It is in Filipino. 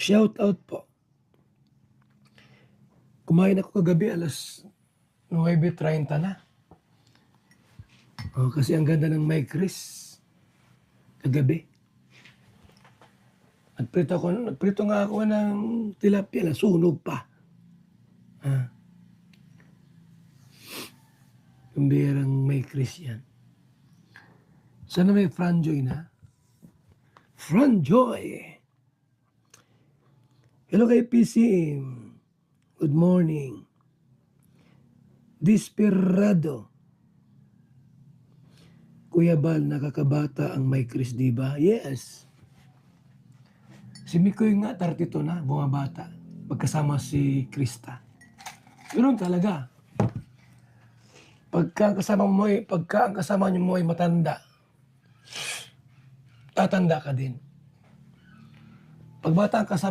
Shout out po. Kumain ako kagabi alas 9:30 na. Kasi ang ganda ng Mike Chris kagabi. Nagprito nga ako ng tilapia, nasunog pa. Yung biyerang Mike Chris yan. Sana may Franjoy na. Franjoy! Hello kay PC. Good morning. Desperado. Kuya Bal, nakakabata ang Mike Chris, diba? Yes. Si Mikoy nga, 32 na, bumabata. Pagkasama si Krista. Ganoon talaga. Pagka ang kasama niyo mo ay matanda, tatanda ka din. Pag bata ang kasama